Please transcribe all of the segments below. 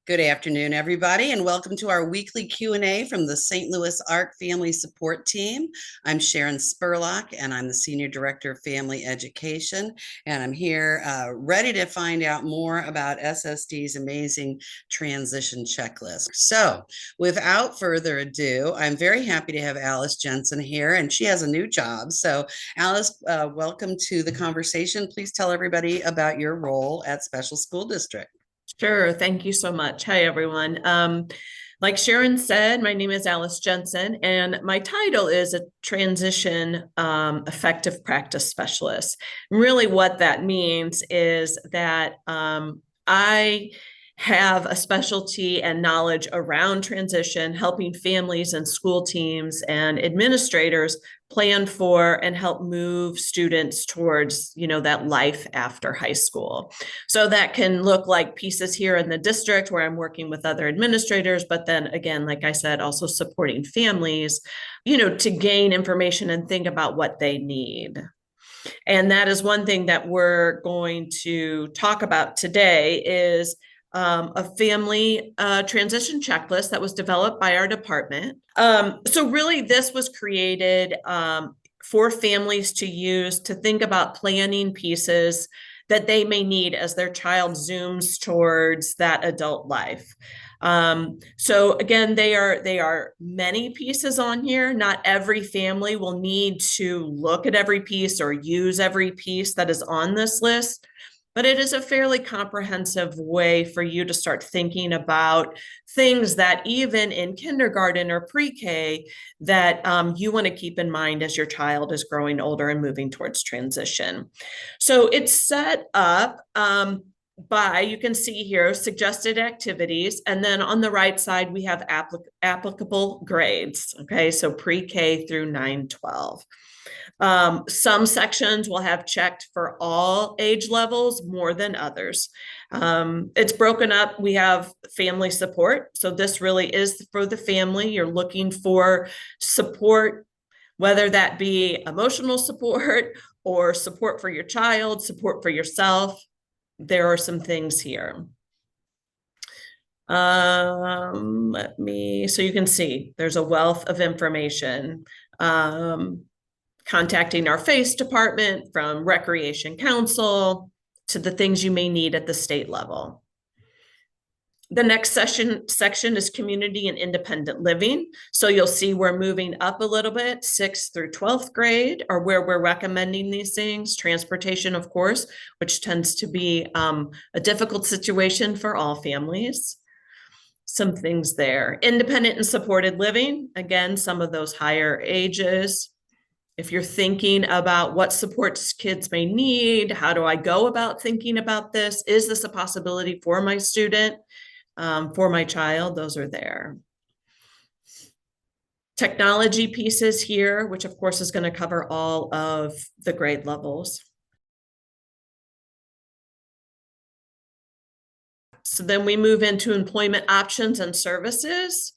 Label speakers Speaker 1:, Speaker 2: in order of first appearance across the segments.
Speaker 1: Good afternoon, everybody, and welcome to our weekly Q&A from the St. Louis ARC Family Support Team. I'm Sharon Spurlock, and I'm the Senior Director of Family Education, and I'm here ready to find out more about SSD's amazing transition checklist. So, without further ado, I'm very happy to have Alice Jensen here, and she has a new job. So, Alice, welcome to the conversation. Please tell everybody about your role at Special School District.
Speaker 2: Sure. Thank you so much. Hi, everyone. Like Sharon said, my name is Alice Jensen, and my title is a transition effective practice specialist. And really, what that means is that I have a specialty and knowledge around transition, helping families and school teams and administrators plan for and help move students towards, that life after high school. So that can look like pieces here in the district where I'm working with other administrators, but then again, like I said, also supporting families, to gain information and think about what they need. And that is one thing that we're going to talk about today is a family transition checklist that was developed by our department. So really this was created for families to use to think about planning pieces that they may need as their child zooms towards that adult life. So again, they are many pieces on here. Not every family will need to look at every piece or use every piece that is on this list, but it is a fairly comprehensive way for you to start thinking about things that even in kindergarten or pre-K that you want to keep in mind as your child is growing older and moving towards transition. So it's set up by, you can see here, suggested activities. And then on the right side, we have applicable grades. Okay, so pre-K through 9-12. Some sections will have checked for all age levels more than others. It's broken up. We have family support. So this really is for the family. You're looking for support, whether that be emotional support or support for your child, support for yourself. There are some things here. So you can see there's a wealth of information. Contacting our FACE department, from Recreation Council to the things you may need at the state level. The next section is community and independent living. So you'll see we're moving up a little bit. 6th through 12th grade are where we're recommending these things. Transportation, of course, which tends to be a difficult situation for all families. Some things there. Independent and supported living. Again, some of those higher ages. If you're thinking about what supports kids may need, how do I go about thinking about this? Is this a possibility for my student, for my child? Those are there. Technology pieces here, which of course is going to cover all of the grade levels. So then we move into employment options and services.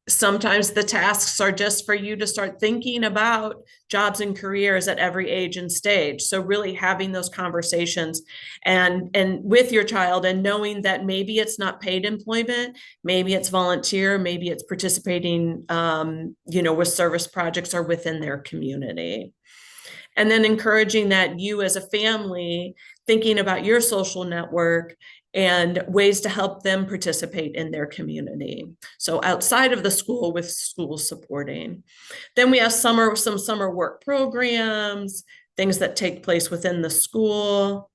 Speaker 2: Sometimes the tasks are just for you to start thinking about jobs and careers at every age and stage. So really having those conversations and with your child, and knowing that maybe it's not paid employment, maybe it's volunteer, maybe it's participating, with service projects or within their community. And then encouraging that you as a family thinking about your social network and ways to help them participate in their community. So outside of the school, with school supporting. Then we have some summer work programs, things that take place within the school.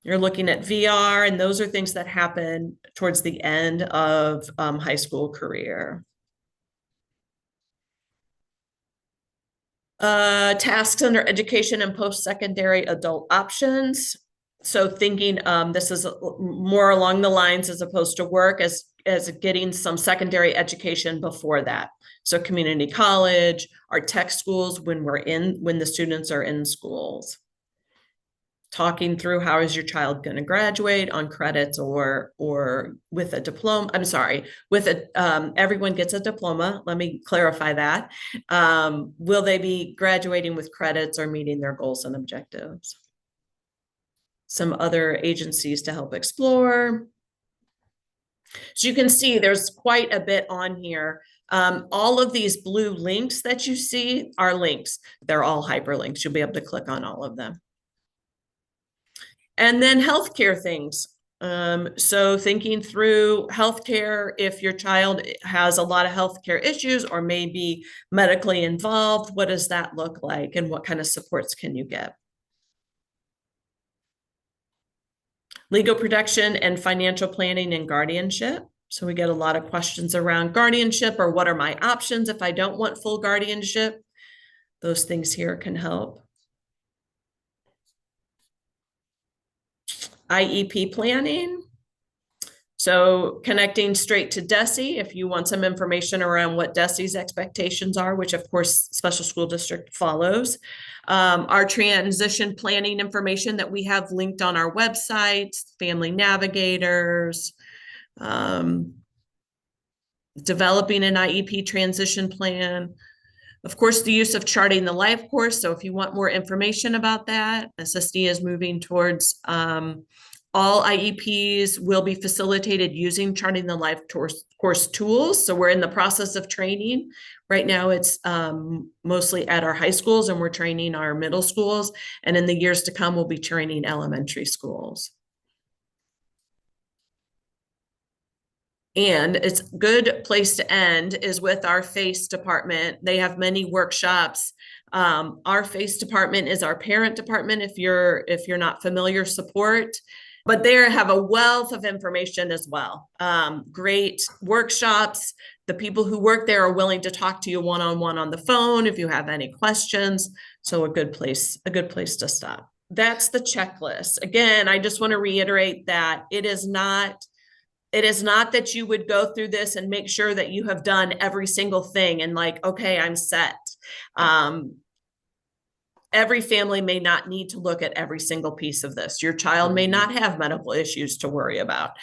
Speaker 2: You're looking at VR, and those are things that happen towards the end of high school career. Tasks under education and post-secondary adult options. So thinking this is more along the lines, as opposed to work, as getting some secondary education before that. So community college, our tech schools when the students are in schools. Talking through how is your child going to graduate on credits or with a diploma. I'm sorry, with everyone gets a diploma. Let me clarify that. Will they be graduating with credits or meeting their goals and objectives? Some other agencies to help explore. So you can see there's quite a bit on here. All of these blue links that you see are links. They're all hyperlinks. You'll be able to click on all of them. And then healthcare things. So thinking through healthcare, if your child has a lot of healthcare issues or may be medically involved, what does that look like and what kind of supports can you get? Legal protection and financial planning and guardianship. So we get a lot of questions around guardianship or what are my options if I don't want full guardianship. Those things here can help. IEP planning. So connecting straight to DESE if you want some information around what DESE's expectations are, which of course special school district follows. Our transition planning information that we have linked on our website, Family Navigators, developing an IEP transition plan. Of course, the use of Charting the Life course. So if you want more information about that, SSD is moving towards all IEPs will be facilitated using Charting the Life course tools. So we're in the process of training. Right now it's mostly at our high schools and we're training our middle schools. And in the years to come, we'll be training elementary schools. And it's a good place to end is with our FACE department. They have many workshops. Our FACE department is our parent department if you're not familiar, support. But they have a wealth of information as well. Great workshops. The people who work there are willing to talk to you one-on-one on the phone if you have any questions. So a good place to stop. That's the checklist. Again, I just want to reiterate that it is not that you would go through this and make sure that you have done every single thing and like, okay, I'm set. Every family may not need to look at every single piece of this. Your child may not have medical issues to worry about.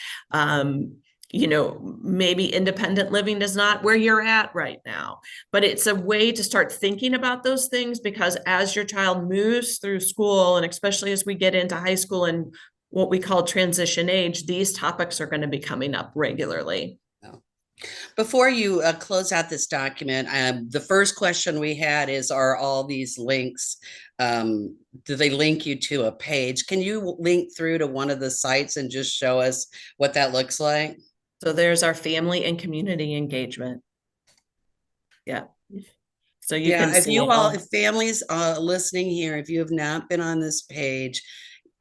Speaker 2: Maybe independent living is not where you're at right now, but it's a way to start thinking about those things because as your child moves through school, and especially as we get into high school and what we call transition age, these topics are going to be coming up regularly.
Speaker 1: Before you close out this document, the first question we had is, are all these links, do they link you to a page? Can you link through to one of the sites and just show us what that looks like?
Speaker 2: So there's our family and community engagement. Yeah. So you can see
Speaker 1: if families listening here, if you have not been on this page,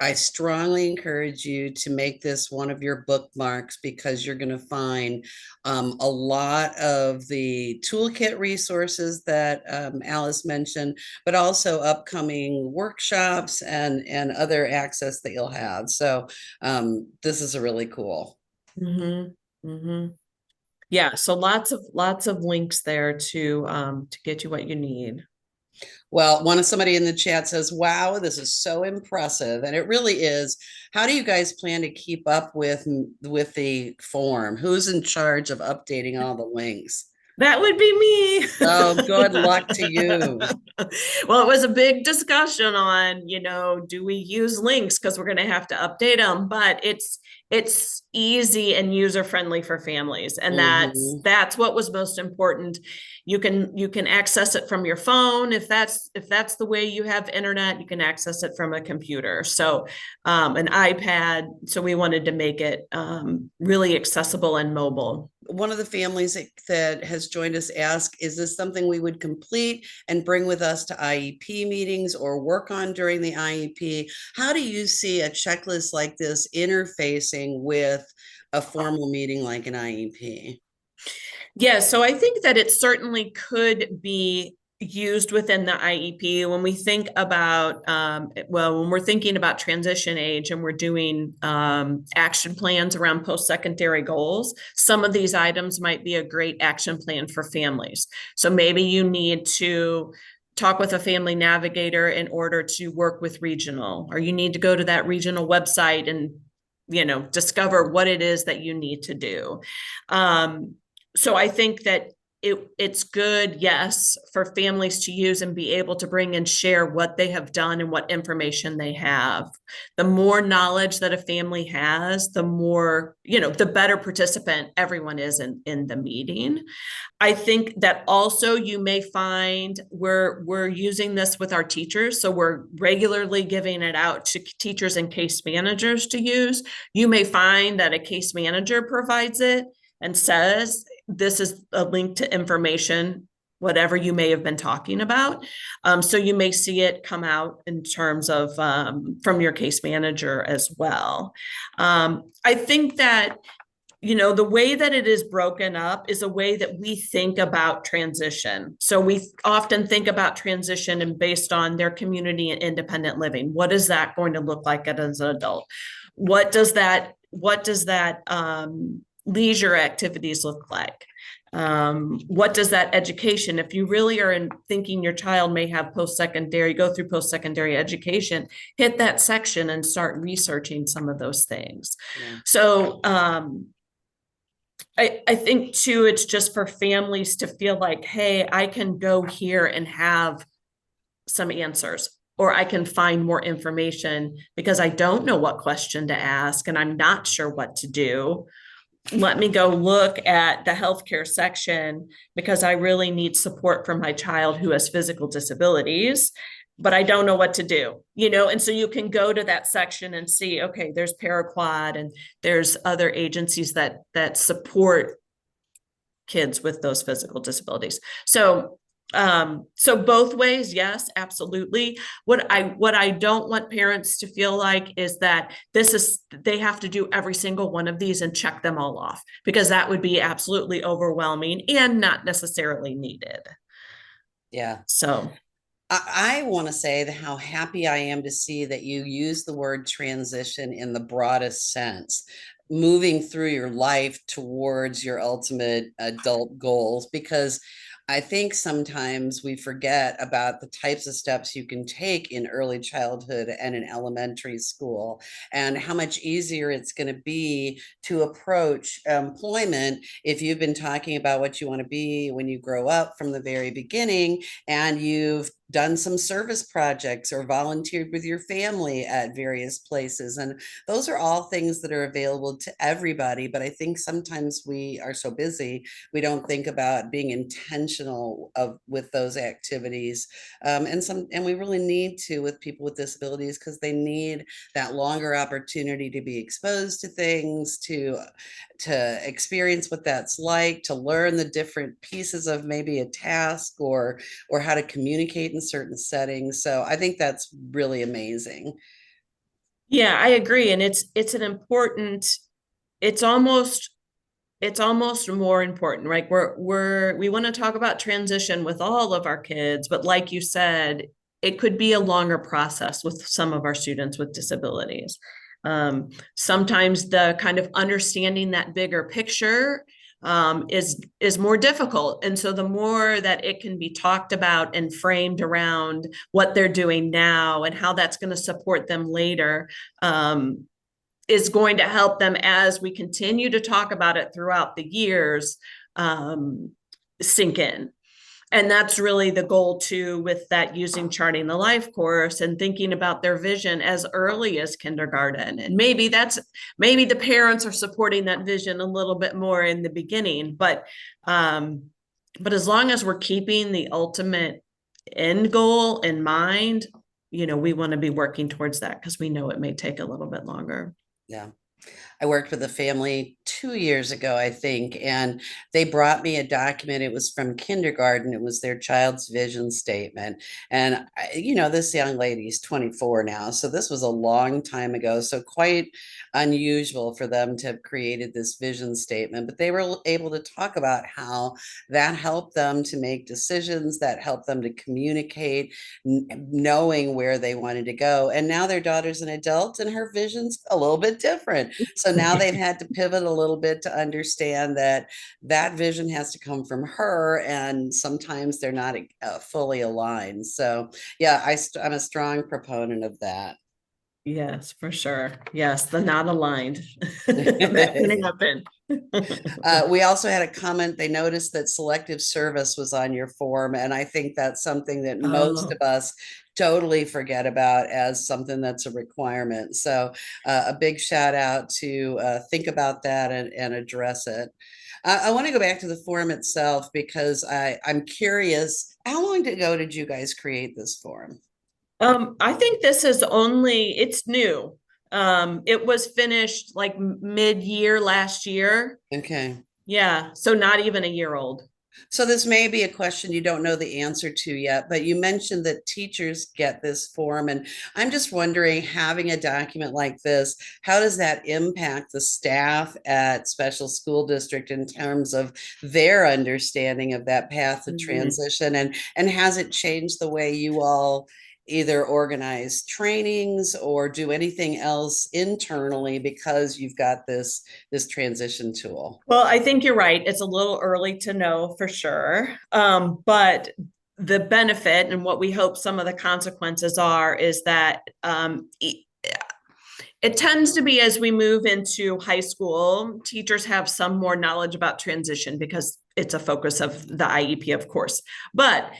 Speaker 1: I strongly encourage you to make this one of your bookmarks because you're going to find a lot of the toolkit resources that Alice mentioned, but also upcoming workshops and other access that you'll have. So this is really cool.
Speaker 2: Yeah, so lots of links there to get you what you need.
Speaker 1: Well, somebody in the chat says, wow, this is so impressive. And it really is. How do you guys plan to keep up with the form? Who's in charge of updating all the links?
Speaker 2: That would be me.
Speaker 1: Oh, good luck to you.
Speaker 2: Well, it was a big discussion on, do we use links because we're going to have to update them, but it's easy and user friendly for families. And that's what was most important. You can access it from your phone. If that's the way you have internet, you can access it from a computer. So an iPad. So we wanted to make it really accessible and mobile.
Speaker 1: One of the families that has joined us asked, is this something we would complete and bring with us to IEP meetings or work on during the IEP? How do you see a checklist like this interfacing with a formal meeting like an IEP?
Speaker 2: Yeah, so I think that it certainly could be used within the IEP when we think about, when we're thinking about transition age and we're doing action plans around post-secondary goals, some of these items might be a great action plan for families. So maybe you need to talk with a family navigator in order to work with regional, or you need to go to that regional website and, discover what it is that you need to do. So I think that it's good, yes, for families to use and be able to bring and share what they have done and what information they have. The more knowledge that a family has, the more, the better participant everyone is in the meeting. I think that also you may find we're using this with our teachers, so we're regularly giving it out to teachers and case managers to use. You may find that a case manager provides it and says, this is a link to information, whatever you may have been talking about. So you may see it come out in terms of from your case manager as well. I think that the way that it is broken up is a way that we think about transition. So we often think about transition and based on their community and independent living. What is that going to look like as an adult? What does that leisure activities look like? What does that education, if you really are thinking your child may have go through post-secondary education, hit that section and start researching some of those things.
Speaker 1: Yeah.
Speaker 2: So I think too, it's just for families to feel like, hey, I can go here and have some answers, or I can find more information because I don't know what question to ask and I'm not sure what to do. Let me go look at the healthcare section because I really need support for my child who has physical disabilities, but I don't know what to do, and so you can go to that section and see, okay, there's Paraquat and there's other agencies that support kids with those physical disabilities. So both ways, yes, absolutely. What I don't want parents to feel like is that they have to do every single one of these and check them all off, because that would be absolutely overwhelming and not necessarily needed.
Speaker 1: Yeah.
Speaker 2: So
Speaker 1: I want to say how happy I am to see that you use the word transition in the broadest sense, moving through your life towards your ultimate adult goals, because I think sometimes we forget about the types of steps you can take in early childhood and in elementary school, and how much easier it's going to be to approach employment if you've been talking about what you want to be when you grow up from the very beginning, and you've done some service projects or volunteered with your family at various places. And those are all things that are available to everybody. But I think sometimes we are so busy, we don't think about being intentional with those activities. And we really need to with people with disabilities, because they need that longer opportunity to be exposed to things, to experience what that's like, to learn the different pieces of maybe a task or how to communicate in certain settings. So I think that's really amazing.
Speaker 2: yeah, I agree. And it's almost more important, right? We want to talk about transition with all of our kids, but like you said, it could be a longer process with some of our students with disabilities. Sometimes the kind of understanding that bigger picture is more difficult. And so the more that it can be talked about and framed around what they're doing now and how that's going to support them later, is going to help them as we continue to talk about it throughout the years, sink in. And that's really the goal too, with that using Charting the Life course and thinking about their vision as early as kindergarten. And maybe the parents are supporting that vision a little bit more in the beginning, but as long as we're keeping the ultimate end goal in mind, we want to be working towards that, because we know it may take a little bit longer.
Speaker 1: Yeah. I worked with a family 2 years ago, I think, and they brought me a document. It was from kindergarten. It was their child's vision statement. And, this young lady's 24 now. So this was a long time ago. So quite unusual for them to have created this vision statement. But they were able to talk about how that helped them to make decisions, that helped them to communicate, knowing where they wanted to go. And now their daughter's an adult and her vision's a little bit different. So now they've had to pivot a little bit to understand that vision has to come from her, and sometimes they're not fully aligned. So yeah, I'm a strong proponent of that.
Speaker 2: Yes, for sure. Yes, the not aligned. That can happen.
Speaker 1: We also had a comment. They noticed that selective service was on your form. And I think that's something that most of
Speaker 2: Oh,
Speaker 1: us totally forget about as something that's a requirement. So a big shout out to think about that and address it. I want to go back to the form itself because I'm curious, how long ago did you guys create this form?
Speaker 2: I think this is only, it's new. It was finished like mid-year last year.
Speaker 1: Okay.
Speaker 2: Yeah, so not even a year old.
Speaker 1: So this may be a question you don't know the answer to yet, but you mentioned that teachers get this form. And I'm just wondering, having a document like this, how does that impact the staff at special school district in terms of their understanding of that path of
Speaker 2: Mhm.
Speaker 1: transition? And has it changed the way you all either organize trainings or do anything else internally because you've got this transition tool?
Speaker 2: Well, I think you're right. It's a little early to know for sure. But the benefit and what we hope some of the consequences are is that it tends to be as we move into high school, teachers have some more knowledge about transition because it's a focus of the IEP, of course. But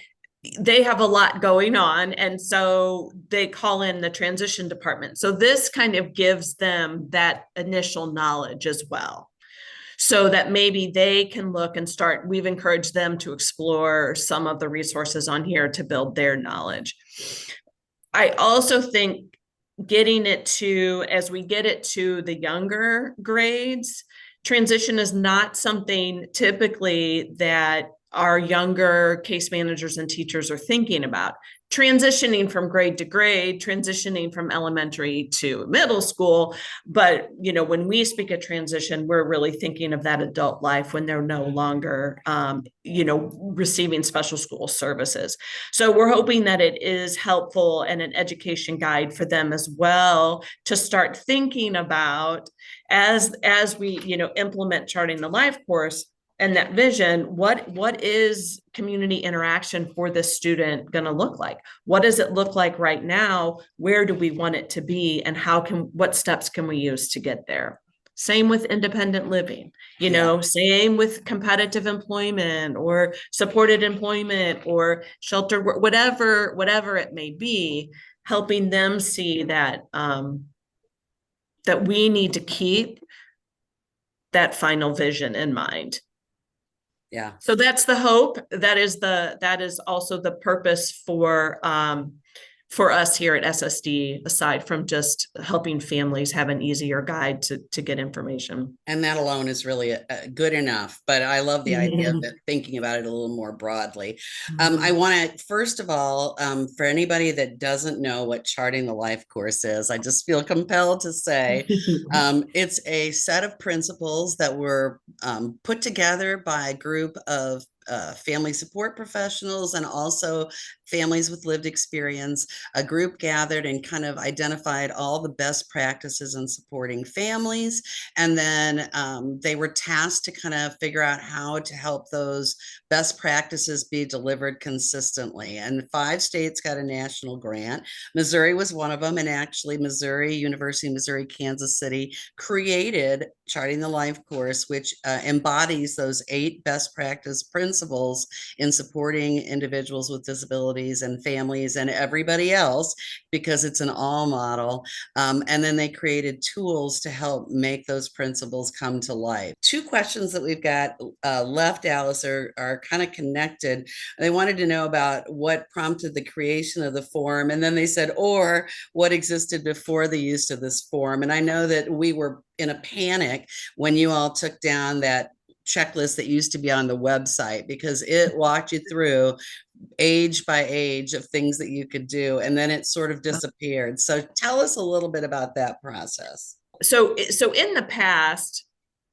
Speaker 2: they have a lot going on. And so they call in the transition department. So this kind of gives them that initial knowledge as well, so that maybe they can look and start. We've encouraged them to explore some of the resources on here to build their knowledge. I also think getting it to, as we get it to the younger grades, transition is not something typically that our younger case managers and teachers are thinking about. Transitioning from grade to grade, transitioning from elementary to middle school. But, you know, when we speak of transition, we're really thinking of that adult life when they're no longer, receiving special school services. So we're hoping that it is helpful and an education guide for them as well to start thinking about as we, implement Charting the Life course and that vision. What is community interaction for this student going to look like? What does it look like right now? Where do we want it to be? And what steps can we use to get there? Same with independent living,
Speaker 1: Yeah.
Speaker 2: same with competitive employment or supported employment or shelter, whatever it may be, helping them see that that we need to keep that final vision in mind.
Speaker 1: Yeah.
Speaker 2: So that's the hope. That is also the purpose for us here at SSD, aside from just helping families have an easier guide to get information.
Speaker 1: And that alone is really good enough. But I love the idea of
Speaker 2: Mhm.
Speaker 1: it, thinking about it a little more broadly. I
Speaker 2: Mhm.
Speaker 1: want to, first of all, for anybody that doesn't know what Charting the Life course is, I just feel compelled to say it's a set of principles that were put together by a group of family support professionals and also families with lived experience. A group gathered and kind of identified all the best practices in supporting families, and then they were tasked to kind of figure out how to help those best practices be delivered consistently. And 5 states got a national grant. Missouri was one of them. And actually, University of Missouri, Kansas City created Charting the Life course, which embodies those 8 best practice principles in supporting individuals with disabilities and families and everybody else, because it's an all model. And then they created tools to help make those principles come to life. 2 questions that we've got left, Alice, are kind of connected. They wanted to know about what prompted the creation of the form. And then they said, or what existed before the use of this form. And I know that we were in a panic when you all took down that checklist that used to be on the website, because it walked you through age by age of things that you could do, and then it sort of disappeared. So tell us a little bit about that process.
Speaker 2: So in the past,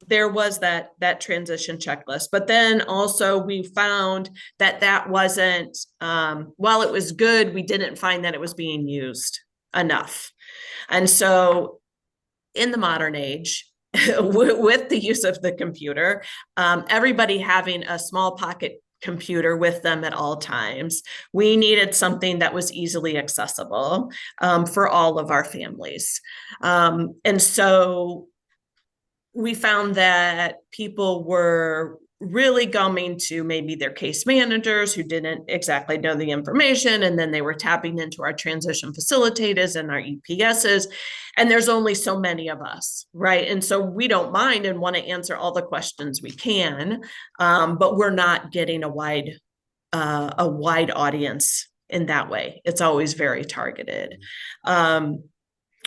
Speaker 2: there was that transition checklist, but then also we found that wasn't, while it was good, we didn't find that it was being used enough. And so in the modern age, with the use of the computer, everybody having a small pocket computer with them at all times, we needed something that was easily accessible for all of our families. And so we found that people were really coming to maybe their case managers who didn't exactly know the information, and then they were tapping into our transition facilitators and our EPSs, and there's only so many of us, right? And so we don't mind and want to answer all the questions we can, but we're not getting a wide audience in that way. It's always very targeted.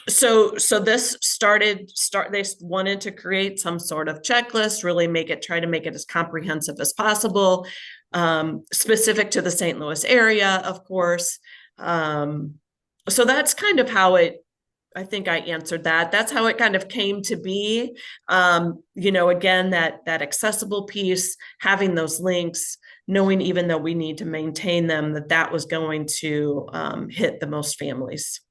Speaker 2: So this they wanted to create some sort of checklist, really try to make it as comprehensive as possible, specific to the St. Louis area, of course. So that's kind of how I think I answered that. That's how it kind of came to be. Again, that accessible piece, having those links, knowing even though we need to maintain them, that was going to hit the most families.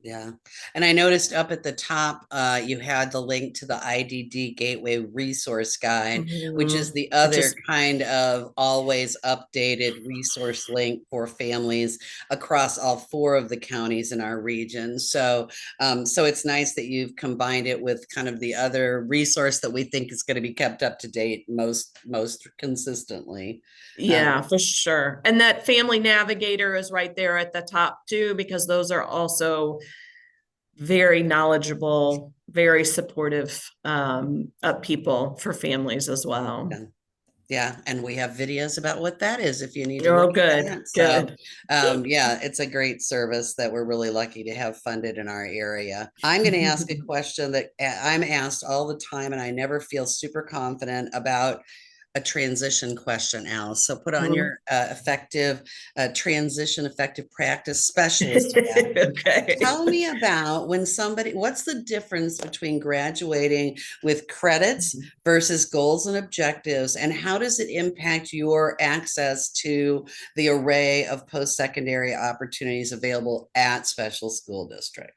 Speaker 1: Yeah. And I noticed up at the top, you had the link to the IDD Gateway Resource Guide, which is the other kind of always updated resource link for families across all 4 of the counties in our region. So, so it's nice that you've combined it with kind of the other resource that we think is going to be kept up to date most consistently.
Speaker 2: Yeah, for sure. And that Family Navigator is right there at the top too, because those are also very knowledgeable, very supportive people for families as well.
Speaker 1: Yeah, and we have videos about what that is if you need to.
Speaker 2: Oh, good.
Speaker 1: So, yeah, it's a great service that we're really lucky to have funded in our area. I'm going to ask a question that I'm asked all the time, and I never feel super confident about a transition question, Alice. So put on your effective practice specialist.
Speaker 2: Okay.
Speaker 1: Tell me about what's the difference between graduating with credits versus goals and objectives, and how does it impact your access to the array of post-secondary opportunities available at special school district?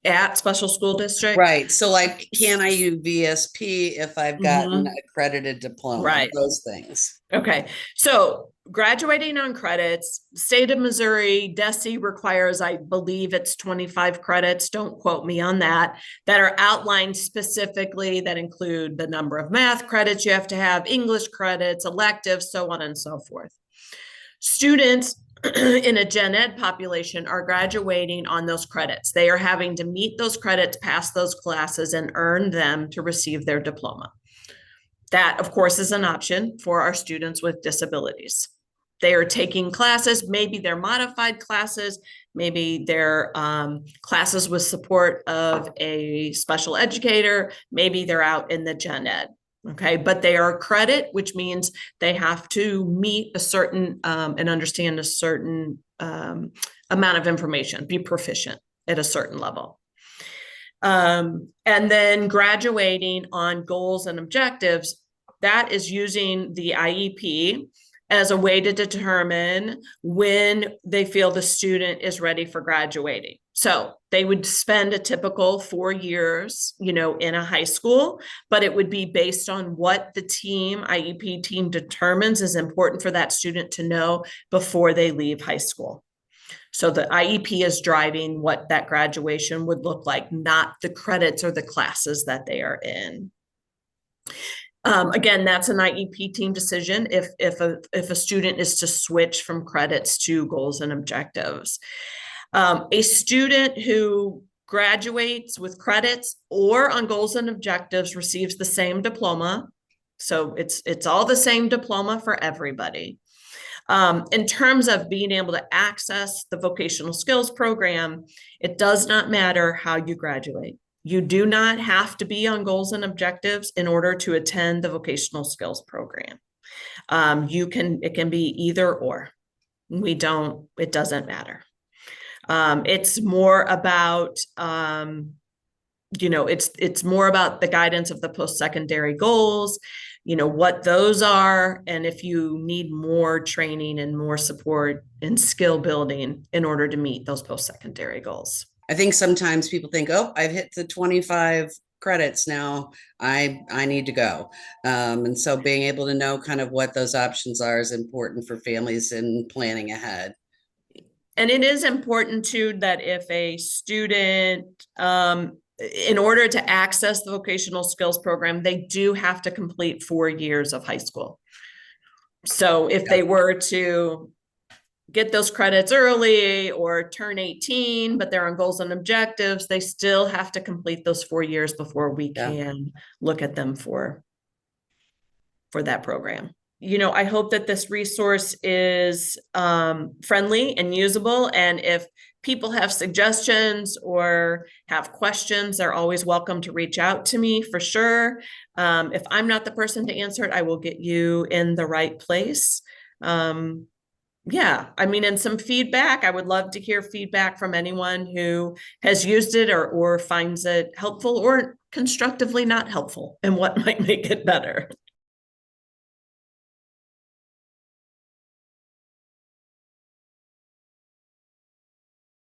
Speaker 2: At special school district.
Speaker 1: Right. So like, can I use VSP if I've gotten accredited diploma?
Speaker 2: Right.
Speaker 1: Those things.
Speaker 2: Okay. So graduating on credits, state of Missouri, DESE requires, I believe it's 25 credits. Don't quote me on that are outlined specifically, that include the number of math credits you have to have, English credits, electives, so on and so forth. Students in a gen ed population are graduating on those credits. They are having to meet those credits, pass those classes, and earn them to receive their diploma. That, of course, is an option for our students with disabilities. They are taking classes, maybe they're modified classes, maybe they're classes with support of a special educator, maybe they're out in the gen ed. Okay, but they are credit, which means they have to meet a certain and understand a certain amount of information, be proficient at a certain level. And then graduating on goals and objectives, that is using the IEP as a way to determine when they feel the student is ready for graduating. So they would spend a typical 4 years, in a high school, but it would be based on what the IEP team determines is important for that student to know before they leave high school. So the IEP is driving what that graduation would look like, not the credits or the classes that they are in. Again, that's an IEP team decision if a student is to switch from credits to goals and objectives. A student who graduates with credits or on goals and objectives receives the same diploma. So it's all the same diploma for everybody. In terms of being able to access the vocational skills program, it does not matter how you graduate. You do not have to be on goals and objectives in order to attend the vocational skills program. It can be either or. It doesn't matter. It's more about, it's more about the guidance of the post-secondary goals, what those are, and if you need more training and more support and skill building in order to meet those post-secondary goals.
Speaker 1: I think sometimes people think, oh, I've hit the 25 credits now, I need to go. And so being able to know kind of what those options are is important for families in planning ahead.
Speaker 2: And it is important too that if a student, in order to access the vocational skills program, they do have to complete 4 years of high school. So if they were to get those credits early or turn 18, but they're on goals and objectives, they still have to complete those 4 years before we can look at them for that program. You know, I hope that this resource is friendly and usable. And if people have suggestions or have questions, they're always welcome to reach out to me for sure. If I'm not the person to answer it, I will get you in the right place. Yeah, I mean, and some feedback. I would love to hear feedback from anyone who has used it or finds it helpful or constructively not helpful and what might make it better.